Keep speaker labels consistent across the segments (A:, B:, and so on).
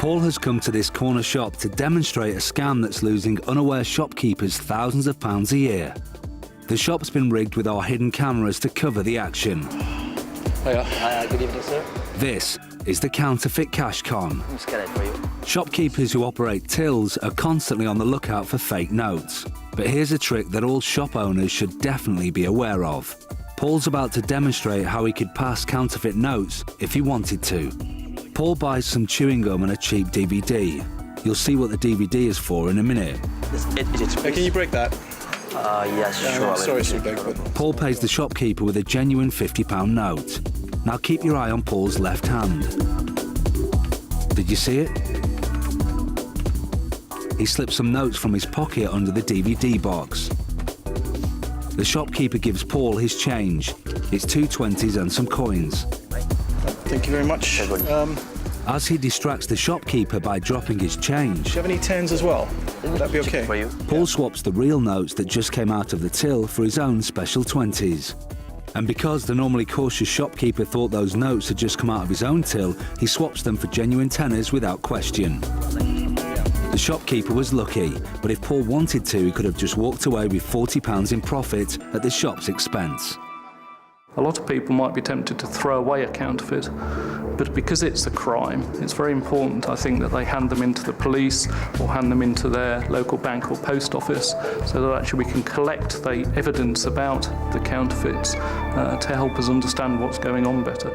A: Paul has come to this corner shop to demonstrate a scam that's losing unaware shopkeepers thousands of pounds a year. The shop's been rigged with our hidden cameras to cover the action.
B: Hiya.
C: Hi, good evening, sir.
A: This is the counterfeit cash con.
C: Let me scan it for you.
A: Shopkeepers who operate tills are constantly on the lookout for fake notes. But here's a trick that all shop owners should definitely be aware of. Paul's about to demonstrate how he could pass counterfeit notes if he wanted to. Paul buys some chewing gum and a cheap DVD. You'll see what the DVD is for in a minute.
B: Can you break that?
C: Yes, sure.
B: Sorry, it's too big, but...
A: Paul pays the shopkeeper with a genuine £50 note. Now keep your eye on Paul's left hand. Did you see it? He slips some notes from his pocket under the DVD box. The shopkeeper gives Paul his change. It's 2 20s and some coins.
B: Thank you very much.
A: As he distracts the shopkeeper by dropping his change,
B: Do you have any 10s as well? Would that be okay?
C: For you.
A: Paul swaps the real notes that just came out of the till for his own special 20s. And because the normally cautious shopkeeper thought those notes had just come out of his own till, he swaps them for genuine tenors without question. The shopkeeper was lucky, but if Paul wanted to, he could have just walked away with £40 in profit at the shop's expense.
D: A lot of people might be tempted to throw away a counterfeit, but because it's a crime, it's very important, I think, that they hand them into the police or hand them into their local bank or post office so that actually we can collect the evidence about the counterfeits to help us understand what's going on better.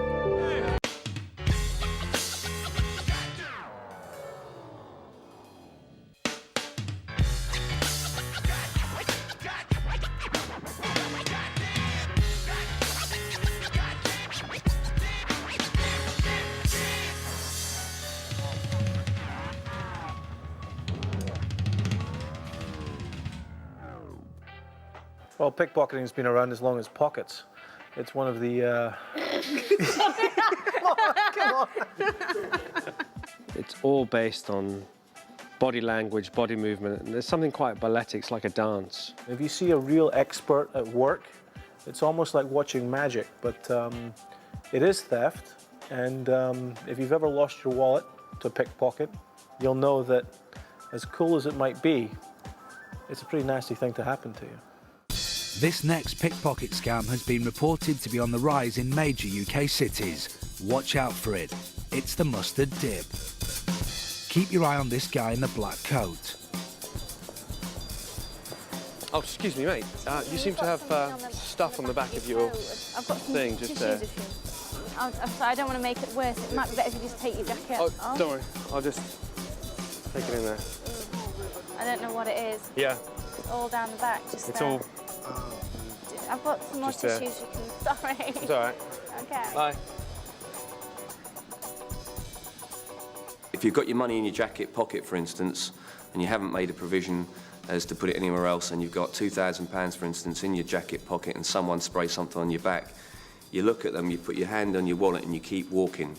E: Well, pickpocketing has been around as long as pockets. It's one of the... Come on.
F: It's all based on body language, body movement, and there's something quite balletic, it's like a dance.
E: If you see a real expert at work, it's almost like watching magic, but it is theft, and if you've ever lost your wallet to a pickpocket, you'll know that as cool as it might be, it's a pretty nasty thing to happen to you.
A: This next pickpocket scam has been reported to be on the rise in major UK cities. Watch out for it. It's the mustard dip. Keep your eye on this guy in the black coat.
F: Oh, excuse me, mate. You seem to have stuff on the back of your thing just there.
G: I'm sorry, I don't want to make it worse. It might be better if you just take your jacket off.
F: Don't worry. I'll just take it in there.
G: I don't know what it is.
F: Yeah.
G: It's all down the back, just
F: It's
G: there.
F: all...
G: I've got some more
F: Just there.
G: tissues you can... Sorry.
F: It's all right.
G: Okay.
F: Bye.
H: If you've got your money in your jacket pocket, for instance, and you haven't made a provision as to put it anywhere else, and you've got £2,000, for instance, in your jacket pocket and someone sprays something on your back, you look at them, you put your hand on your wallet and you keep walking.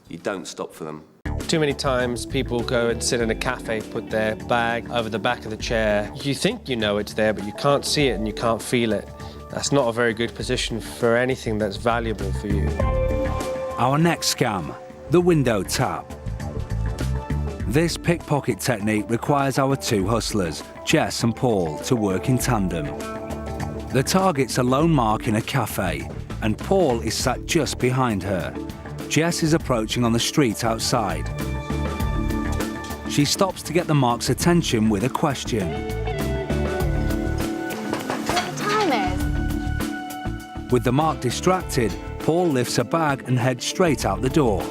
H: You don't stop for them.
F: Too many times people go and sit in a cafe, put their bag over the back of the chair. You think you know it's there, but you can't see it and you can't feel it. That's not a very good position for anything that's valuable for you.
A: Our next scam, the window tap. This pickpocket technique requires our 2 hustlers, Jess and Paul, to work in tandem. The target's a lone mark in a cafe, and Paul is sat just behind her. Jess is approaching on the street outside. She stops to get the mark's attention with a question.
G: What time is?
A: With the mark distracted, Paul lifts a bag and heads straight out the door.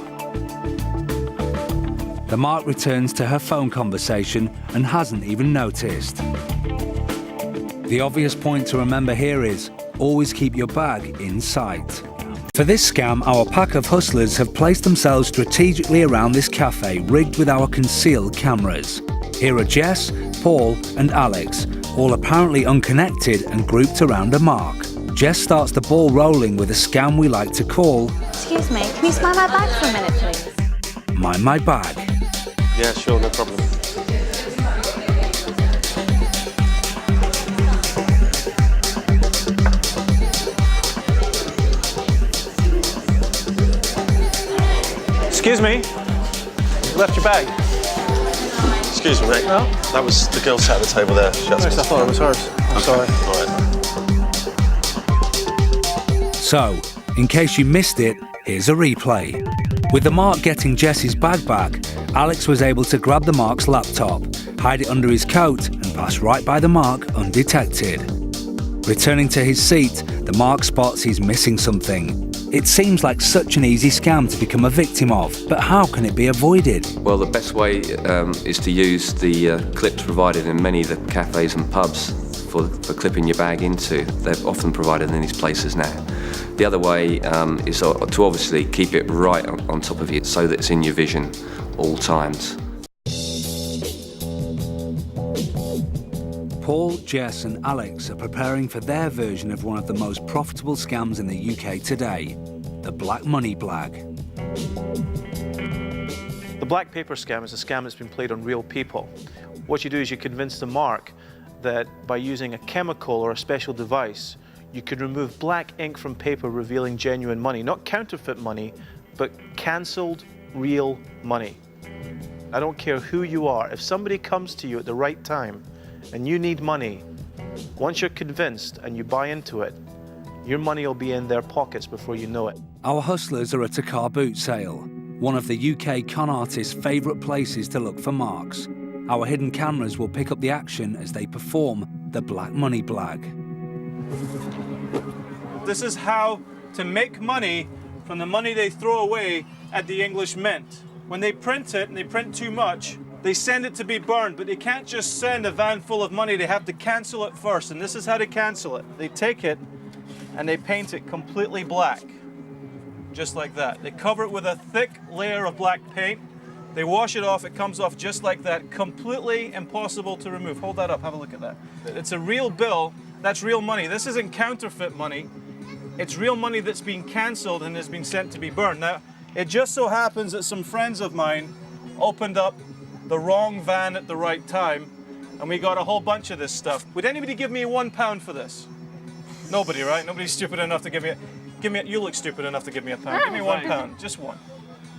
A: The mark returns to her phone conversation and hasn't even noticed. The obvious point to remember here is, always keep your bag in sight. For this scam, our pack of hustlers have placed themselves strategically around this cafe, rigged with our concealed cameras. Here are Jess, Paul and Alex, all apparently unconnected and grouped around a mark. Jess starts the ball rolling with a scam we like to call...
G: Excuse me, can you smell my bag for a minute, please?
A: Mind my bag.
F: Yeah, sure, no problem.
E: Excuse me,
B: left your bag.
I: Excuse me, mate.
B: No?
I: That was the girl sat at the table there. She asked
B: Nice,
I: me
B: I thought it was hers. I'm sorry.
I: All right.
A: So, in case you missed it, here's a replay. With the mark getting Jess's bag back, Alex was able to grab the mark's laptop, hide it under his coat and pass right by the mark undetected. Returning to his seat, the mark spots he's missing something. It seems like such an easy scam to become a victim of, but how can it be avoided?
H: Well, the best way is to use the clips provided in many of the cafes and pubs for clipping your bag into. They're often provided in these places now. The other way is to obviously keep it right on top of you so that it's in your vision all times.
A: Paul, Jess and Alex are preparing for their version of one of the most profitable scams in the UK today, the black money blag.
E: The black paper scam is a scam that's been played on real people. What you do is you convince the mark that by using a chemical or a special device, you can remove black ink from paper revealing genuine money, not counterfeit money, but cancelled real money. I don't care who you are, if somebody comes to you at the right time and you need money, once you're convinced and you buy into it, your money will be in their pockets before you know it.
A: Our hustlers are at a car boot sale, one of the UK con artists' favourite places to look for marks. Our hidden cameras will pick up the action as they perform the black money blag.
E: This is how to make money from the money they throw away at the English Mint. When they print it and they print too much, they send it to be burned, but they can't just send a van full of money, they have to cancel it first, and this is how to cancel it. They take it and they paint it completely black, just like that. They cover it with a thick layer of black paint, they wash it off, it comes off just like that, completely impossible to remove. Hold that up, have a look at that. It's a real bill, that's real money. This isn't counterfeit money, it's real money that's been cancelled and has been sent to be burned. Now, it just so happens that some friends of mine opened up the wrong van at the right time, and we got a whole bunch of this stuff. Would anybody give me £1 for this? Nobody, right? Nobody's stupid enough to give me you look stupid enough to give me a pound. Give me £1, just one.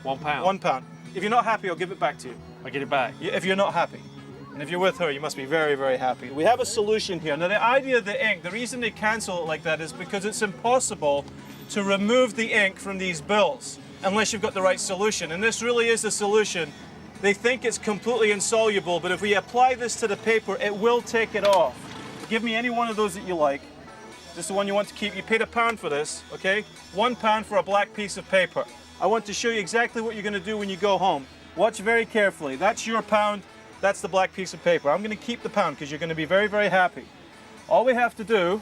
I: £1.
E: £1. If you're not happy, I'll give it back to you.
I: I get it back.
E: If you're not happy. And if you're with her, you must be very, very happy. We have a solution here. Now, the idea of the ink, the reason they cancel it like that is because it's impossible to remove the ink from these bills unless you've got the right solution. And this really is the solution. They think it's completely insoluble, but if we apply this to the paper, it will take it off. Give me any one of those that you like. Just the one you want to keep. You paid £1 for this, okay? £1 for a black piece of paper. I want to show you exactly what you're going to do when you go home. Watch very carefully. That's your pound. That's the black piece of paper. I'm going to keep the pound because you're going to be very, very happy. All we have to do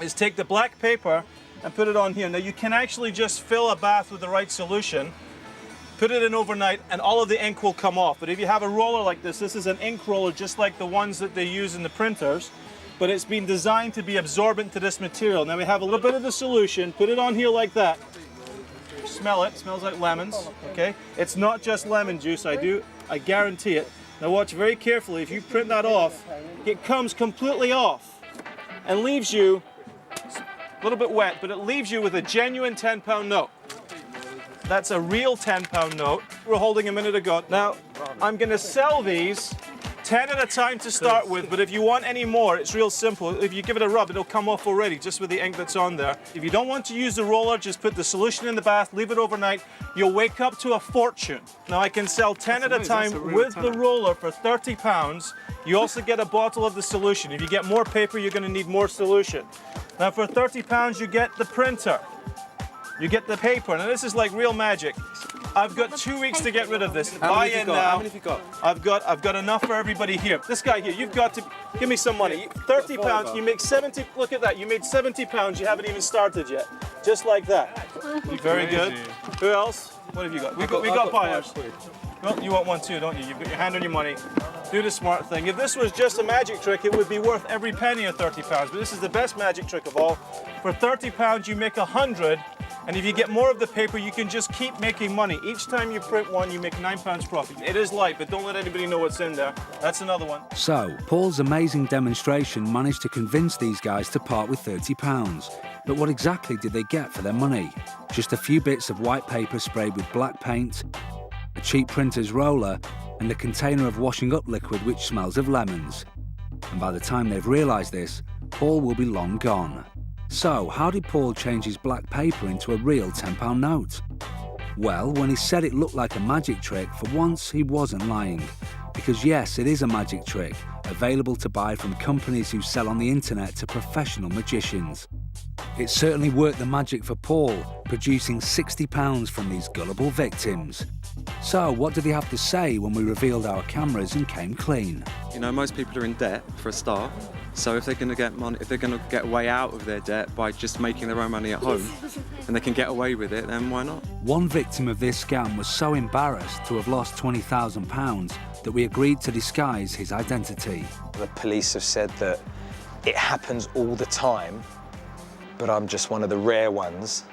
E: is take the black paper and put it on here. Now, you can actually just fill a bath with the right solution, put it in overnight, and all of the ink will come off. But if you have a roller like this is an ink roller just like the ones that they use in the printers, but it's been designed to be absorbent to this material. Now we have a little bit of the solution, put it on here like that. Smell it, smells like lemons, okay? It's not just lemon juice, I guarantee it. Now watch very carefully, if you print that off, it comes completely off and leaves you, a little bit wet, but it leaves you with a genuine £10 note. That's a real £10 note we're holding a minute ago. Now, I'm going to sell these 10 at a time to start with, but if you want any more, it's real simple. If you give it a rub, it'll come off already, just with the ink that's on there. If you don't want to use the roller, just put the solution in the bath, leave it overnight. You'll wake up to a fortune. Now, I can sell 10 at a time with the roller for £30. You also get a bottle of the solution. If you get more paper, you're going to need more solution. Now, for £30, you get the printer. You get the paper. Now, this is like real magic. I've got 2 weeks to get rid of this. Buy in now.
I: How many have you got?
E: I've got enough for everybody here. This guy here, you've got to give me some money. £30, you make 70, look at that, you made £70, you haven't even started yet. Just like that. Very good. Who else? What have you got? We got buyers. Well, you want one too, don't you? You've got your hand on your money. Do the smart thing. If this was just a magic trick, it would be worth every penny of £30, but this is the best magic trick of all. For £30, you make 100, and if you get more of the paper, you can just keep making money. Each time you print one, you make £9 profit. It is light, but don't let anybody know what's in there. That's another one.
A: So, Paul's amazing demonstration managed to convince these guys to part with £30. But what exactly did they get for their money? Just a few bits of white paper sprayed with black paint, a cheap printer's roller, and a container of washing up liquid which smells of lemons. And by the time they've realised this, Paul will be long gone. So, how did Paul change his black paper into a real £10 note? Well, when he said it looked like a magic trick, for once he wasn't lying. Because yes, it is a magic trick, available to buy from companies who sell on the internet to professional magicians. It certainly worked the magic for Paul, producing £60 from these gullible victims. So, what did he have to say when we revealed our cameras and came clean?
J: You know, most people are in debt for a start. So if they're going to get money, if they're going to get a way out of their debt by just making their own money at home, and they can get away with it, then why not?
A: One victim of this scam was so embarrassed to have lost £20,000 that we agreed to disguise his identity.
K: The police have said that it happens all the time, but I'm just one of the rare ones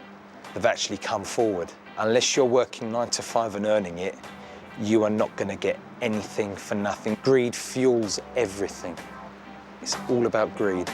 K: that have actually come forward. Unless you're working 9 to 5 and earning it, you are not going to get anything for nothing. Greed fuels everything. It's all about greed.